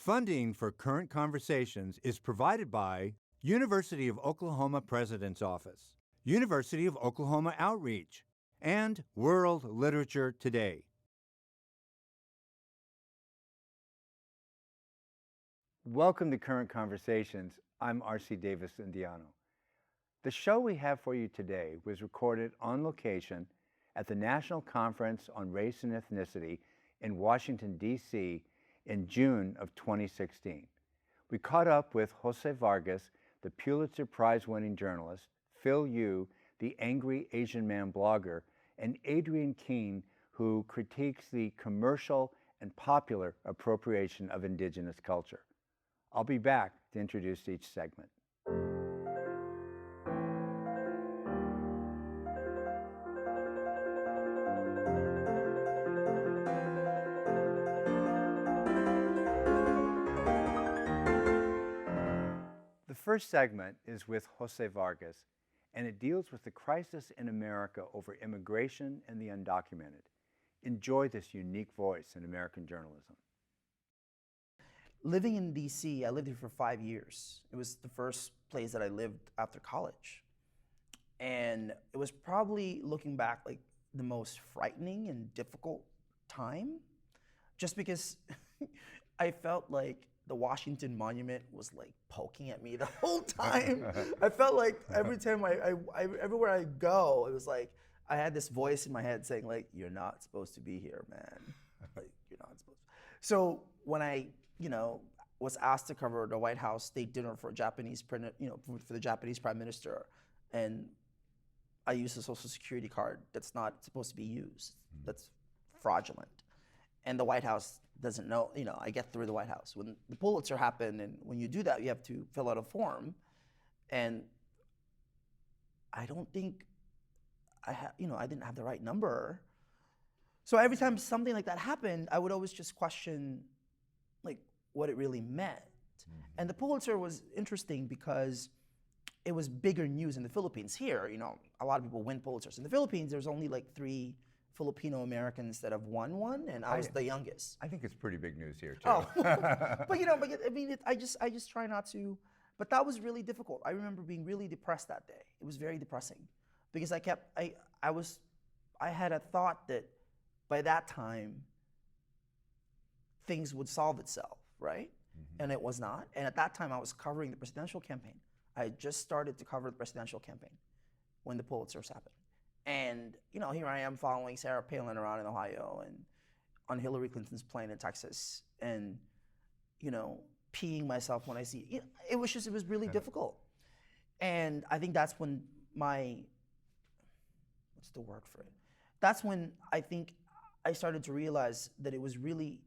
Funding for Current Conversations is provided by University of Oklahoma President's Office, University of Oklahoma Outreach, and World Literature Today. Welcome to Current Conversations. I'm R.C. Davis Indiano. The show we have for you today was recorded on location at the National Conference on Race and Ethnicity in Washington, D.C. in June of 2016. We caught up with Jose Vargas, the Pulitzer Prize-winning journalist, Phil Yu, the angry Asian man blogger, and Adrienne King, who critiques the commercial and popular appropriation of indigenous culture. I'll be back to introduce each segment. The first segment is with Jose Vargas, and it deals with the crisis in America over immigration and the undocumented. Enjoy this unique voice in American journalism. Living in DC, I lived here for 5 years. It was the first place that I lived after college. And it was probably, looking back, like the most frightening and difficult time, just because I felt like the Washington Monument was like poking at me the whole time. I felt like every time everywhere I go, it was like I had this voice in my head saying like, "You're not supposed to be here, man. Like, you're not supposed to." So when I, was asked to cover the White House state dinner for a Japanese, for the Japanese Prime Minister, and I used a Social Security card that's not supposed to be used, that's fraudulent. And the White House doesn't know, I get through the White House. When the Pulitzer happened, and when you do that, you have to fill out a form. And I don't think I didn't have the right number. So every time something like that happened, I would always just question, like, what it really meant. Mm-hmm. And the Pulitzer was interesting because it was bigger news in the Philippines. Here, a lot of people win Pulitzers. In the Philippines, there's only like 3 Filipino Americans that have won one, and I was the youngest. I think it's pretty big news here too. Oh, I just try not to. But that was really difficult. I remember being really depressed that day. It was very depressing because I had a thought that by that time things would solve itself, right? Mm-hmm. And it was not. And at that time, I was covering the presidential campaign. I had just started to cover the presidential campaign when the Pulitzers happened. And, here I am following Sarah Palin around in Ohio and on Hillary Clinton's plane in Texas and, peeing myself when I see, it was really difficult. And I think that's when what's the word for it? That's when I think I started to realize that it was really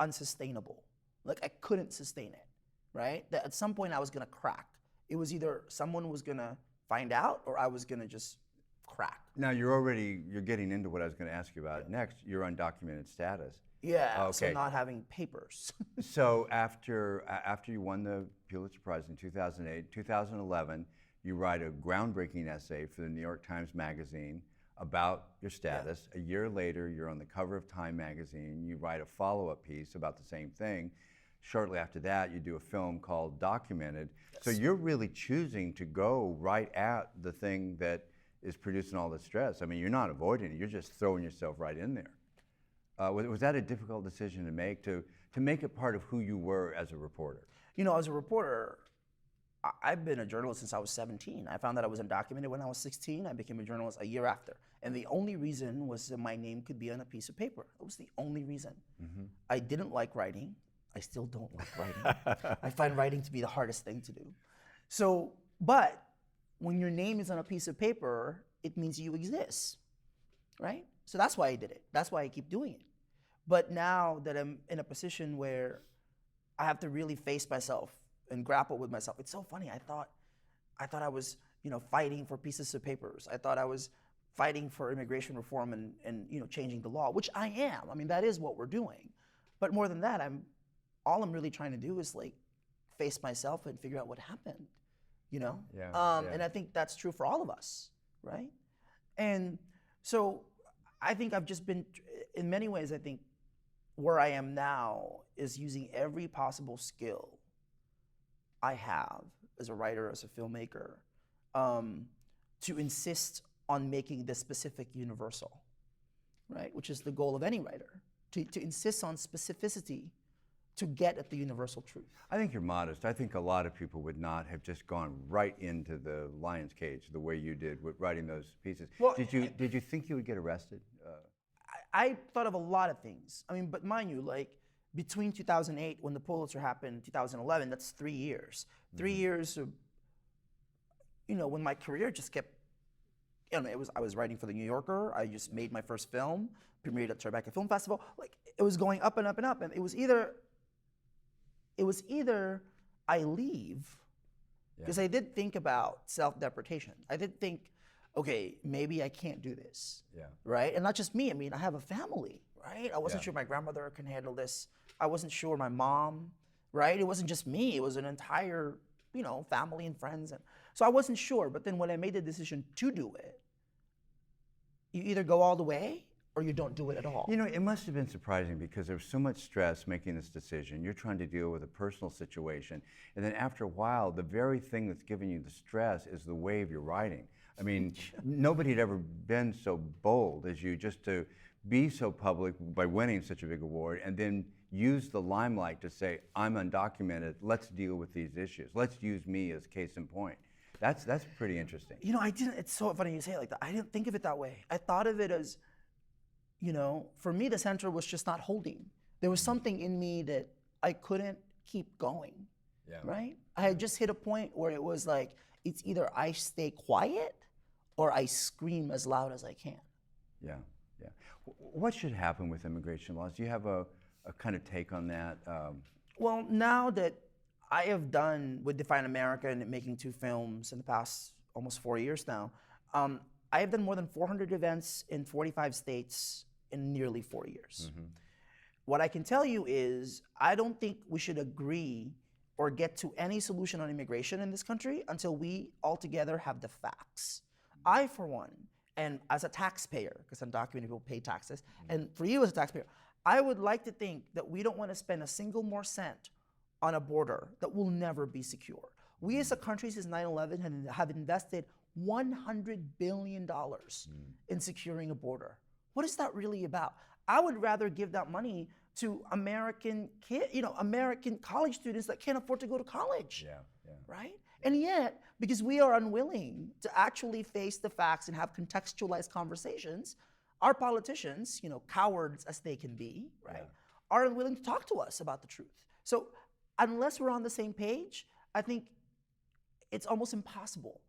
unsustainable. Like I couldn't sustain it, right? That at some point I was gonna crack. It was either someone was gonna find out or I was gonna just crack. Now you're getting into what I was going to ask you about next. Your undocumented status. Yeah. Okay. So not having papers. So after you won the Pulitzer Prize in 2008, 2011, you write a groundbreaking essay for the New York Times Magazine about your status. Yeah. A year later, you're on the cover of Time Magazine. You write a follow-up piece about the same thing. Shortly after that, you do a film called Documented. Yes. So you're really choosing to go right at the thing that is producing all the stress. I mean, you're not avoiding it, you're just throwing yourself right in there. Was that a difficult decision to make, to make it part of who you were as a reporter? As a reporter, I've been a journalist since I was 17. I found that I was undocumented when I was 16. I became a journalist a year after. And the only reason was that my name could be on a piece of paper. That was the only reason. Mm-hmm. I didn't like writing. I still don't like writing. I find writing to be the hardest thing to do. So, but when your name is on a piece of paper, it means you exist, right? So that's why I did it. That's why I keep doing it. But now that I'm in a position where I have to really face myself and grapple with myself, it's so funny. I thought I was, fighting for pieces of papers. I thought I was fighting for immigration reform and changing the law, which I am. I mean, that is what we're doing. But more than that, all I'm really trying to do is like face myself and figure out what happened. And I think that's true for all of us, right? And so I think I've just been, in many ways, I think where I am now is using every possible skill I have as a writer, as a filmmaker, to insist on making this specific universal, right? Which is the goal of any writer, to insist on specificity to get at the universal truth. I think you're modest. I think a lot of people would not have just gone right into the lion's cage the way you did with writing those pieces. Well, did you think you would get arrested? I thought of a lot of things. I mean, but mind you, like between 2008, when the Pulitzer happened, 2011, that's 3 years. 3 years of, when my career just kept, I was writing for the New Yorker. I just made my first film, premiered at Tribeca Film Festival. Like it was going up and up and up, and it was either I leave, because I did think about self-deprecation. I did think, okay, maybe I can't do this, right? And not just me. I mean, I have a family, right? I wasn't sure my grandmother can handle this. I wasn't sure my mom, right? It wasn't just me. It was an entire, family and friends. And so I wasn't sure. But then when I made the decision to do it, you either go all the way or you don't do it at all. It must have been surprising because there was so much stress making this decision. You're trying to deal with a personal situation. And then after a while, the very thing that's giving you the stress is the wave you're riding. I mean, nobody had ever been so bold as you, just to be so public by winning such a big award and then use the limelight to say, I'm undocumented, let's deal with these issues. Let's use me as case in point. That's pretty interesting. It's so funny you say it like that. I didn't think of it that way. I thought of it as, for me, the center was just not holding. There was something in me that I couldn't keep going, right? I had just hit a point where it was like, it's either I stay quiet or I scream as loud as I can. Yeah. What should happen with immigration laws? Do you have a kind of take on that? Well, now that I have done with Define America and making 2 films in the past almost 4 years now, I have done more than 400 events in 45 states in nearly 4 years. What I can tell you is I don't think we should agree or get to any solution on immigration in this country until we all together have the facts. I, for one, and as a taxpayer, because undocumented people pay taxes, and for you as a taxpayer, I would like to think that we don't want to spend a single more cent on a border that will never be secure. We as a country since 9/11 have invested $100 billion in securing a border. What is that really about? I would rather give that money to American American college students that can't afford to go to college, right? And yet, because we are unwilling to actually face the facts and have contextualized conversations, our politicians, cowards as they can be, right, are unwilling to talk to us about the truth. So unless we're on the same page, I think it's almost impossible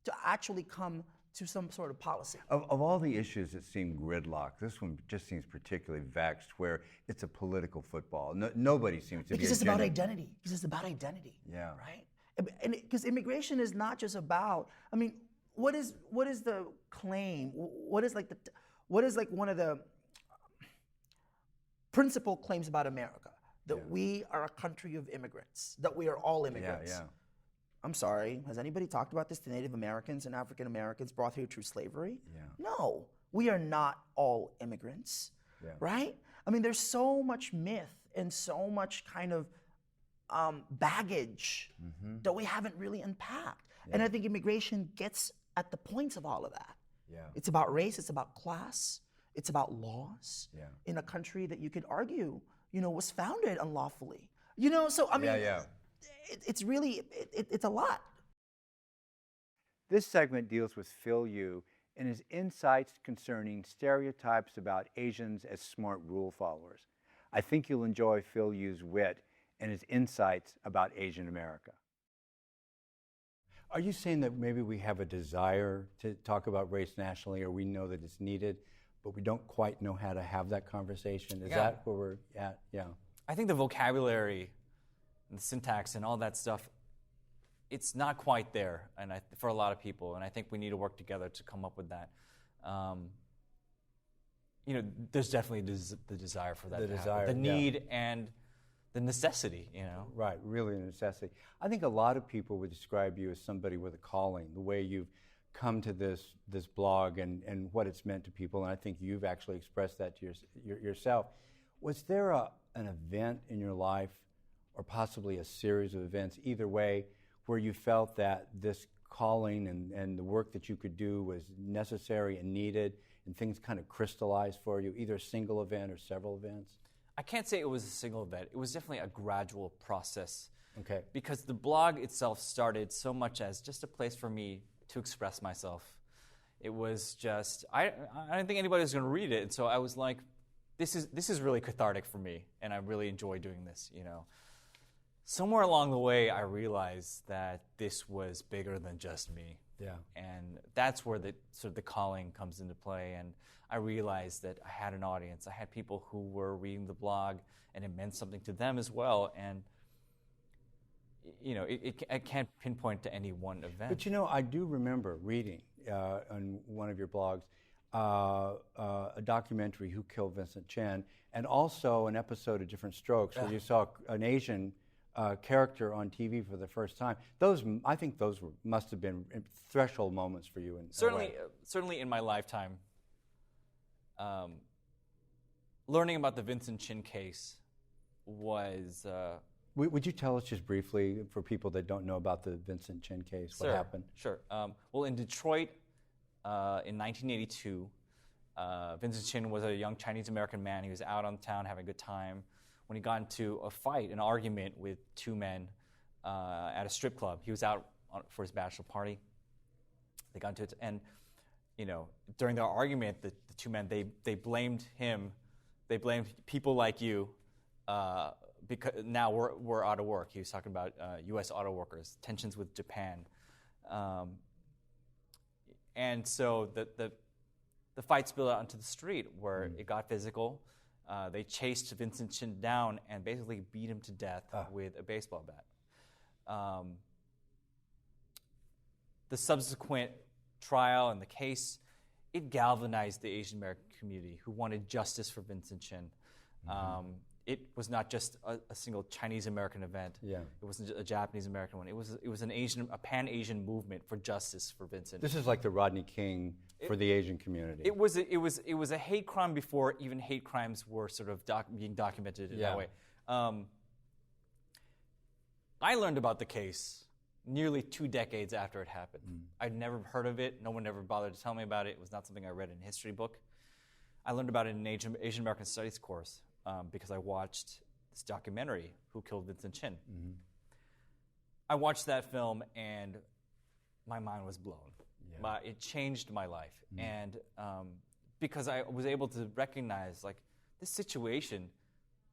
to actually come to some sort of policy. Of all the issues that seem gridlocked, this one just seems particularly vexed, where it's a political football. Nobody seems to be. Because it's about identity. Because it's about identity. Yeah. Right. And because immigration is not just about. I mean, what is the claim? What is like one of the principal claims about America? That we are a country of immigrants. That we are all immigrants. Yeah. I'm sorry, has anybody talked about this to Native Americans and African Americans brought here through slavery? Yeah. No, we are not all immigrants, right? I mean, there's so much myth and so much kind of baggage that we haven't really unpacked. And I think immigration gets at the points of all of that. It's about race, it's about class, it's about laws in a country that you could argue, was founded unlawfully. So I mean, it's really, it's a lot. This segment deals with Phil Yu and his insights concerning stereotypes about Asians as smart rule followers. I think you'll enjoy Phil Yu's wit and his insights about Asian America. Are you saying that maybe we have a desire to talk about race nationally, or we know that it's needed, but we don't quite know how to have that conversation? Is that where we're at? Yeah. I think the vocabulary and the syntax and all that stuff, it's not quite there, and for a lot of people, and I think we need to work together to come up with that. There's definitely the desire for that to happen. The need and the necessity, Right, really a necessity. I think a lot of people would describe you as somebody with a calling, the way you've come to this blog and what it's meant to people, and I think you've actually expressed that to yourself. Was there an event in your life, or possibly a series of events, either way, where you felt that this calling and the work that you could do was necessary and needed, and things kind of crystallized for you, either a single event or several events? I can't say it was a single event. It was definitely a gradual process. Okay. Because the blog itself started so much as just a place for me to express myself. It was just, I didn't think anybody was going to read it, and so I was like, this is really cathartic for me, and I really enjoy doing this, you know. Somewhere along the way, I realized that this was bigger than just me. Yeah. And that's where the sort of the calling comes into play, and I realized that I had an audience. I had people who were reading the blog, and it meant something to them as well, and you know, I can't pinpoint to any one event. But you know, I do remember reading on one of your blogs a documentary, Who Killed Vincent Chin, and also an episode of Different Strokes where you saw an Asian character on TV for the first time. I think those must have been threshold moments for you. Certainly in my lifetime, learning about the Vincent Chin case was... Would you tell us just briefly, for people that don't know about the Vincent Chin case, what happened? Sure. Well, in Detroit in 1982, Vincent Chin was a young Chinese-American man. He was out on town having a good time when he got into a fight, an argument with two men at a strip club. He was out for his bachelor party. They got into it, and you know, during their argument, the two men, they blamed him. They blamed people like you because now we're out of work. He was talking about U.S. auto workers, tensions with Japan. And so the fight spilled out onto the street where it got physical. They chased Vincent Chin down and basically beat him to death with a baseball bat. The subsequent trial and the case, it galvanized the Asian American community who wanted justice for Vincent Chin. It was not just a single Chinese American event. Yeah. It wasn't a Japanese American one. It was a Pan-Asian movement for justice for Vincent. This is like the Rodney King for the Asian community. It was a hate crime before even hate crimes were sort of being documented in that way. I learned about the case nearly 2 decades after it happened. I'd never heard of it. No one ever bothered to tell me about it. It was not something I read in a history book. I learned about it in an Asian American Studies course. Because I watched this documentary, Who Killed Vincent Chin. I watched that film and my mind was blown. Yeah. It changed my life. And because I was able to recognize, like, this situation,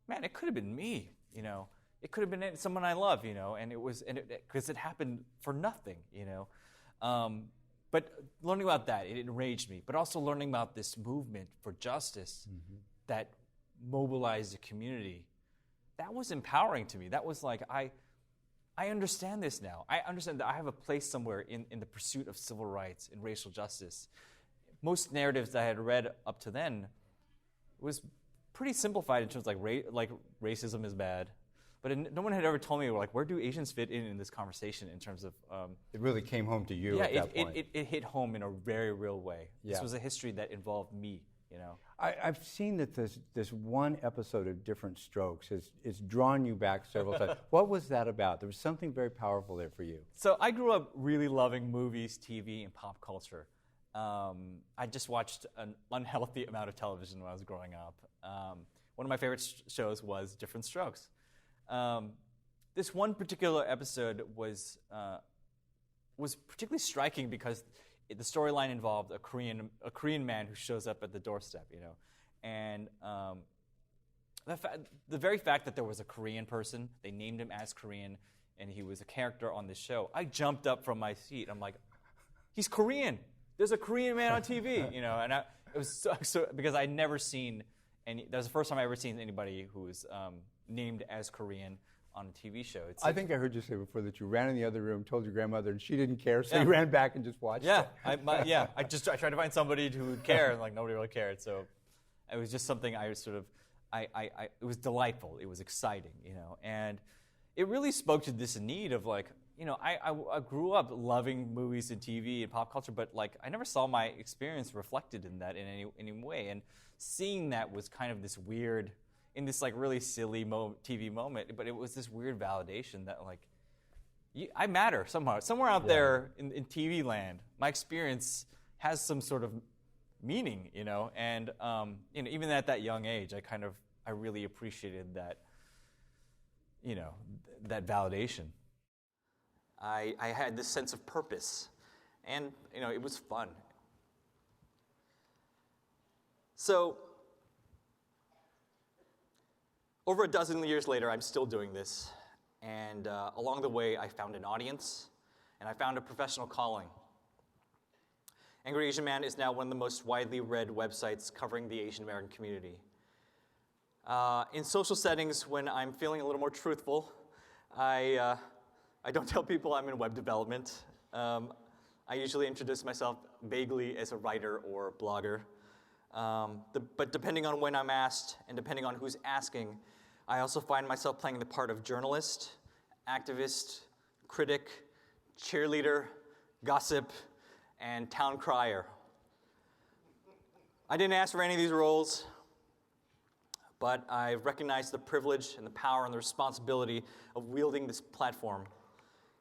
man, it could have been me, you know. It could have been someone I love, you know, and because it happened for nothing, you know. But learning about that, it enraged me. But also learning about this movement for justice that mobilize the community, that was empowering to me. That was like, I understand this now. I understand that I have a place somewhere in the pursuit of civil rights and racial justice. Most narratives that I had read up to then was pretty simplified in terms of like racism is bad. But no one had ever told me, like, where do Asians fit in this conversation in terms of... it really came home to you at that point. It hit home in a very real way. Yeah. This was a history that involved me. You know, I've seen that this one episode of Different Strokes has drawn you back several times. What was that about? There was something very powerful there for you. So I grew up really loving movies, TV, and pop culture. I just watched an unhealthy amount of television when I was growing up. One of my favorite shows was Different Strokes. This one particular episode was particularly striking because the storyline involved a Korean man who shows up at the doorstep, you know, and the very fact that there was a Korean person, they named him as Korean, and he was a character on this show. I jumped up from my seat. I'm like, he's Korean. There's a Korean man on TV, you know, and it was so because I'd never seen any. That was the first time I ever seen anybody who was named as Korean on a TV show. I think I heard you say before that you ran in the other room, told your grandmother, and she didn't care, so you ran back and just watched it. I tried to find somebody who would care, and like nobody really cared. So it was just something I was sort of, it was delightful. It was exciting, you know, and it really spoke to this need of like, you know, I grew up loving movies and TV and pop culture, but like I never saw my experience reflected in that in any way, and seeing that was kind of this weird in this like really silly TV moment, but it was this weird validation that like, I matter somehow. Somewhere out there in TV land, my experience has some sort of meaning, you know? And you know, even at that young age, I really appreciated that, you know, that validation. I had this sense of purpose, and you know, it was fun. So, over a dozen years later, I'm still doing this, and along the way, I found an audience, and I found a professional calling. Angry Asian Man is now one of the most widely read websites covering the Asian American community. In social settings, when I'm feeling a little more truthful, I don't tell people I'm in web development. I usually introduce myself vaguely as a writer or blogger. But depending on when I'm asked and depending on who's asking, I also find myself playing the part of journalist, activist, critic, cheerleader, gossip, and town crier. I didn't ask for any of these roles, but I recognize the privilege and the power and the responsibility of wielding this platform.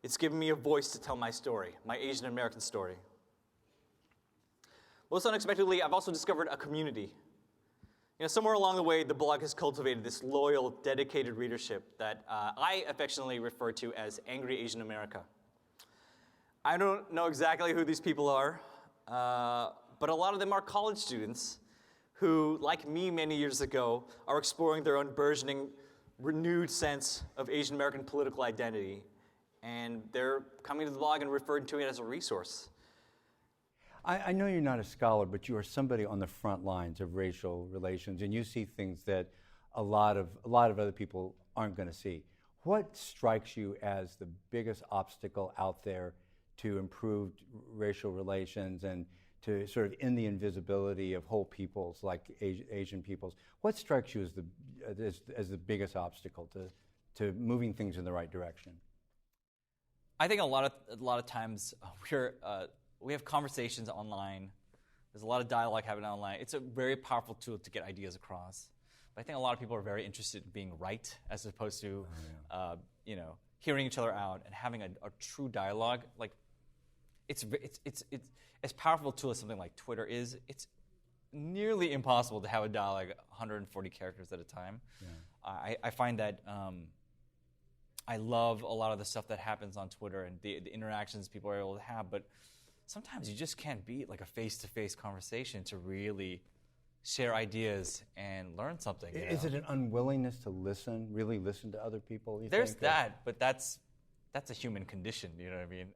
It's given me a voice to tell my story, my Asian American story. Most unexpectedly, I've also discovered a community. You know, somewhere along the way, the blog has cultivated this loyal, dedicated readership that I affectionately refer to as Angry Asian America. I don't know exactly who these people are, but a lot of them are college students who, like me many years ago, are exploring their own burgeoning, renewed sense of Asian American political identity. And they're coming to the blog and referring to it as a resource. I know you're not a scholar, but you are somebody on the front lines of racial relations, and you see things that a lot of other people aren't going to see. What strikes you as the biggest obstacle out there to improved racial relations and to sort of end the invisibility of whole peoples like Asian peoples? What strikes you as the biggest obstacle to moving things in the right direction? I think a lot of times we have conversations online. There's a lot of dialogue happening online. It's a very powerful tool to get ideas across. But I think a lot of people are very interested in being right as opposed to, you know, hearing each other out and having a true dialogue. Like, it's as powerful a tool as something like Twitter is. It's nearly impossible to have a dialogue 140 characters at a time. Yeah. I find that. I love a lot of the stuff that happens on Twitter and the interactions people are able to have, but sometimes you just can't beat like a face-to-face conversation to really share ideas and learn something. Is it an unwillingness to really listen to other people? There's that, but that's a human condition, you know what I mean?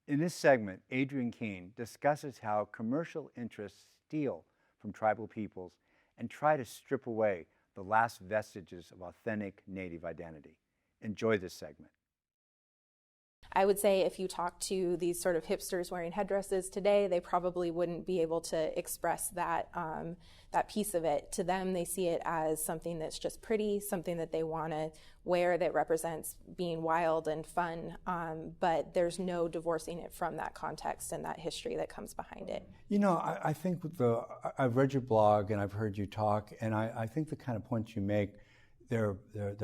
In this segment, Adrian Keene discusses how commercial interests steal from tribal peoples and try to strip away the last vestiges of authentic Native identity. Enjoy this segment. I would say if you talk to these sort of hipsters wearing headdresses today, they probably wouldn't be able to express that that piece of it. To them, they see it as something that's just pretty, something that they want to wear that represents being wild and fun, but there's no divorcing it from that context and that history that comes behind it. You know, I think I've read your blog and I've heard you talk, and I think the kind of points you make, they're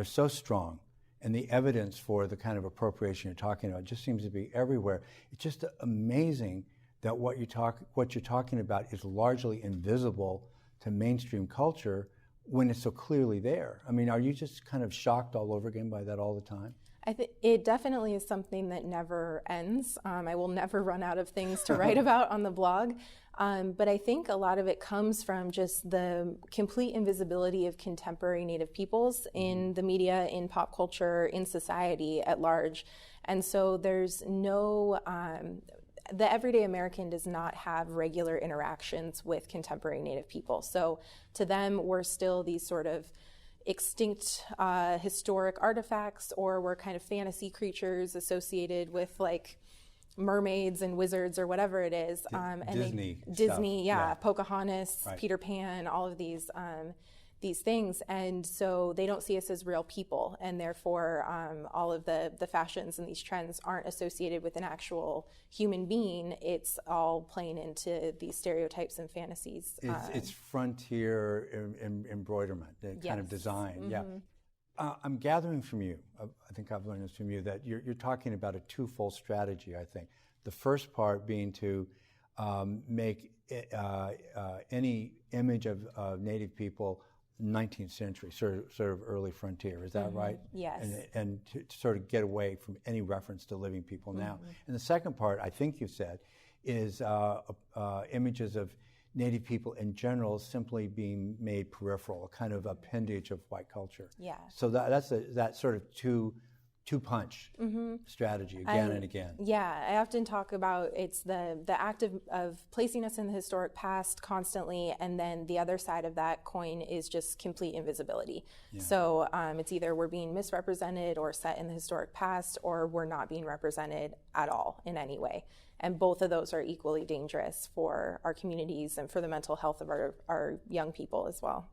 so strong. And the evidence for the kind of appropriation you're talking about just seems to be everywhere. It's just amazing that what you're talking about is largely invisible to mainstream culture when it's so clearly there. I mean, are you just kind of shocked all over again by that all the time? I think it definitely is something that never ends. I will never run out of things to write about on the blog. But I think a lot of it comes from just the complete invisibility of contemporary Native peoples in the media, in pop culture, in society at large. And so there's no, the everyday American does not have regular interactions with contemporary Native people. So to them, we're still these sort of extinct historic artifacts, or we're kind of fantasy creatures associated with like mermaids and wizards or whatever it is. Disney, yeah, Pocahontas, right. Peter Pan, all of these. these things, and so they don't see us as real people, and therefore all of the fashions and these trends aren't associated with an actual human being. It's all playing into these stereotypes and fantasies. It's frontier embroiderment, kind of Yes. design. Yeah. I'm gathering from you, I think I've learned this from you, that you're talking about a twofold strategy, I think. The first part being to make any image of Native people 19th century, sort of early frontier. Is that right? Yes. And to sort of get away from any reference to living people now. And the second part, I think you said, is images of Native people in general simply being made peripheral, a kind of appendage of white culture. Yeah. So that's that sort of two-punch strategy again and again. Yeah, I often talk about it's the act of placing us in the historic past constantly, and then the other side of that coin is just complete invisibility. Yeah. So it's either we're being misrepresented or set in the historic past, or we're not being represented at all in any way. And both of those are equally dangerous for our communities and for the mental health of our young people as well.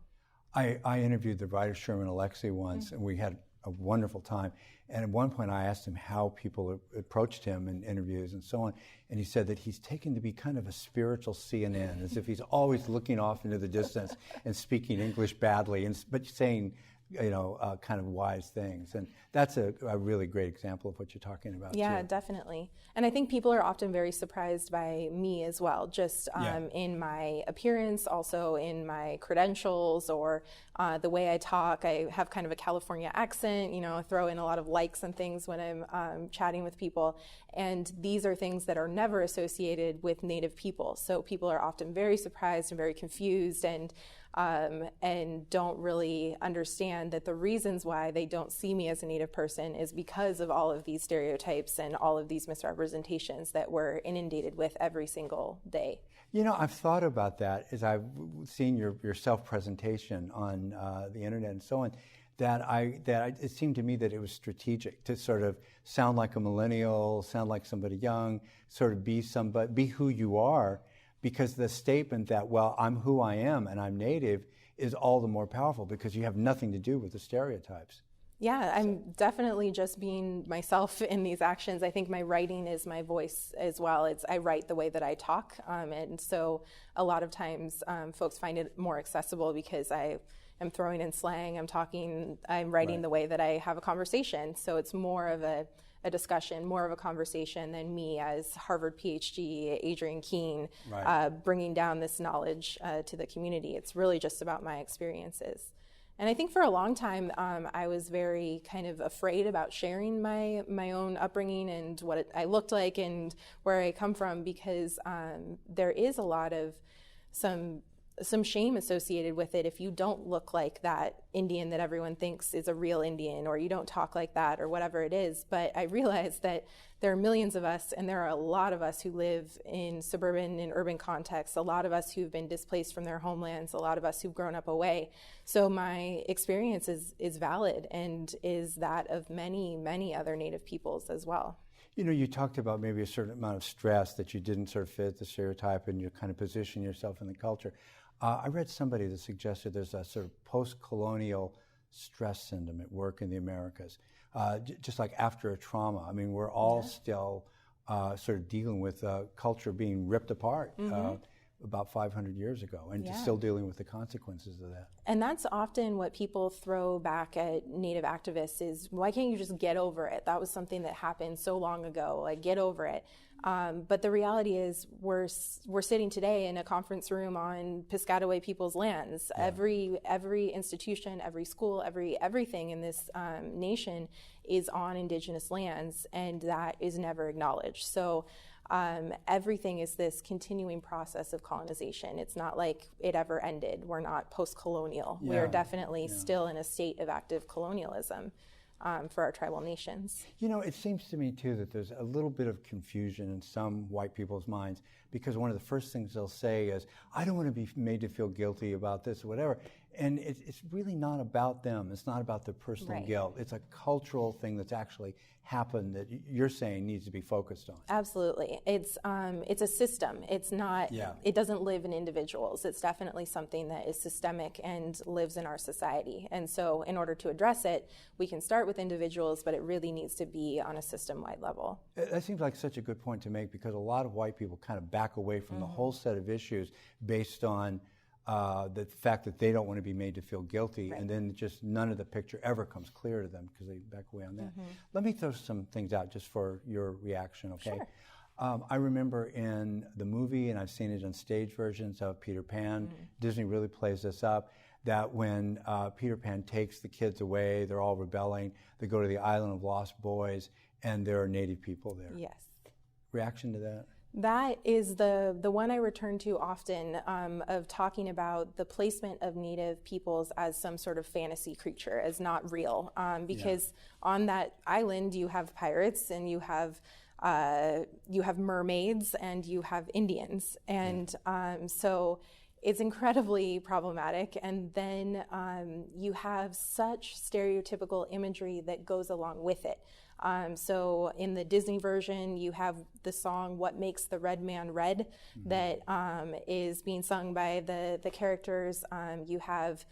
I interviewed the writer Sherman Alexie once, and we had a wonderful time. And at one point I asked him how people approached him in interviews and so on. And he said that he's taken to be kind of a spiritual CNN, as if he's always looking off into the distance and speaking English badly, but saying, kind of wise things. And that's a really great example of what you're talking about. Yeah, too. Definitely. And I think people are often very surprised by me as well, just in my appearance, also in my credentials, or the way I talk. I have kind of a California accent, throw in a lot of likes and things when I'm chatting with people. And these are things that are never associated with Native people. So people are often very surprised and very confused, and don't really understand that the reasons why they don't see me as a Native person is because of all of these stereotypes and all of these misrepresentations that we're inundated with every single day. I've thought about that as I've seen your self-presentation on the internet and so on, it seemed to me that it was strategic to sort of sound like a millennial, sound like somebody young, sort of be who you are. Because the statement that, well, I'm who I am and I'm Native is all the more powerful because you have nothing to do with the stereotypes. Yeah, I'm definitely just being myself in these actions. I think my writing is my voice as well. I write the way that I talk. And so a lot of times folks find it more accessible because I am throwing in slang, I'm writing the way that I have a conversation. So it's more of a discussion, more of a conversation than me as Harvard PhD Adrienne Keene bringing down this knowledge to the community. It's really just about my experiences. And I think for a long time, I was very kind of afraid about sharing my own upbringing and what I looked like and where I come from, because there is a lot of some shame associated with it if you don't look like that Indian that everyone thinks is a real Indian, or you don't talk like that, or whatever it is. But I realized that there are millions of us, and there are a lot of us who live in suburban and urban contexts, a lot of us who've been displaced from their homelands, a lot of us who've grown up away. So my experience is valid and is that of many, many other Native peoples as well. You talked about maybe a certain amount of stress that you didn't sort of fit the stereotype and you kind of position yourself in the culture. I read somebody that suggested there's a sort of post-colonial stress syndrome at work in the Americas, just like after a trauma. I mean, we're all still sort of dealing with culture being ripped apart about 500 years ago, and still dealing with the consequences of that. And that's often what people throw back at Native activists is, why can't you just get over it? That was something that happened so long ago, like get over it. But the reality is we're sitting today in a conference room on Piscataway people's lands. Yeah. Every institution, every school, everything in this nation is on Indigenous lands, and that is never acknowledged. So everything is this continuing process of colonization. It's not like it ever ended. We're not post-colonial. Yeah. We are definitely still in a state of active colonialism. For our tribal nations. It seems to me, too, that there's a little bit of confusion in some white people's minds, because one of the first things they'll say is, I don't want to be made to feel guilty about this or whatever. And it's really not about them. It's not about their personal Right. guilt. It's a cultural thing that's actually happened that you're saying needs to be focused on. Absolutely. It's a system. It's not, Yeah. it doesn't live in individuals. It's definitely something that is systemic and lives in our society. And so in order to address it, we can start with individuals, but it really needs to be on a system-wide level. That seems like such a good point to make, because a lot of white people kind of back away from the whole set of issues based on the fact that they don't want to be made to feel guilty, and then just none of the picture ever comes clear to them because they back away on that. Let me throw some things out just for your reaction, okay? Sure. I remember in the movie, and I've seen it on stage versions of Peter Pan, Disney really plays this up, that when Peter Pan takes the kids away, they're all rebelling, they go to the island of lost boys, and there are Native people there. Yes. Reaction to that? That is the one I return to often, of talking about the placement of Native peoples as some sort of fantasy creature, as not real. Because on that island you have pirates and you have mermaids and you have Indians, and so it's incredibly problematic. And then you have such stereotypical imagery that goes along with it. So in the Disney version, you have the song "What Makes the Red Man Red" that is being sung by the characters. You have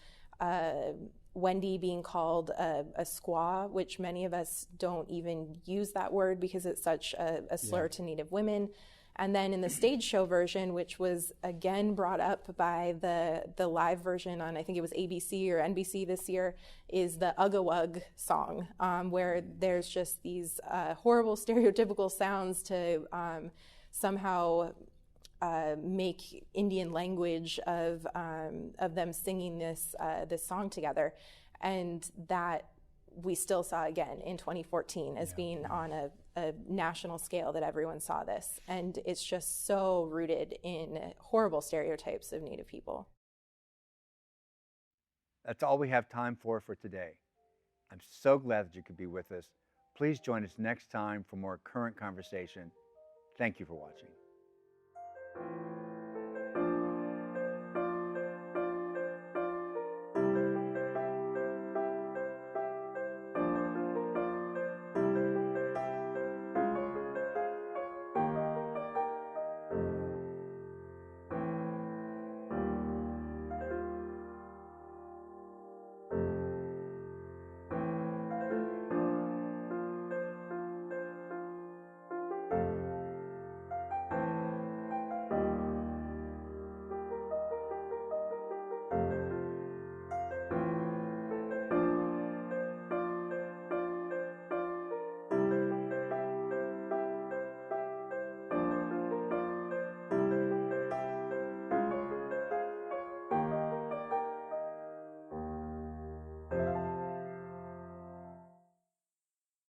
Wendy being called a squaw, which many of us don't even use that word because it's such a slur to Native women. And then in the stage show version, which was again brought up by the live version on, I think it was ABC or NBC this year, is the Ugga song, where there's just these horrible stereotypical sounds to somehow make Indian language of them singing this song together, and that we still saw again in 2014 as being on a national scale, that everyone saw this. And it's just so rooted in horrible stereotypes of Native people. That's all we have time for today. I'm so glad that you could be with us. Please join us next time for more current conversation. Thank you for watching.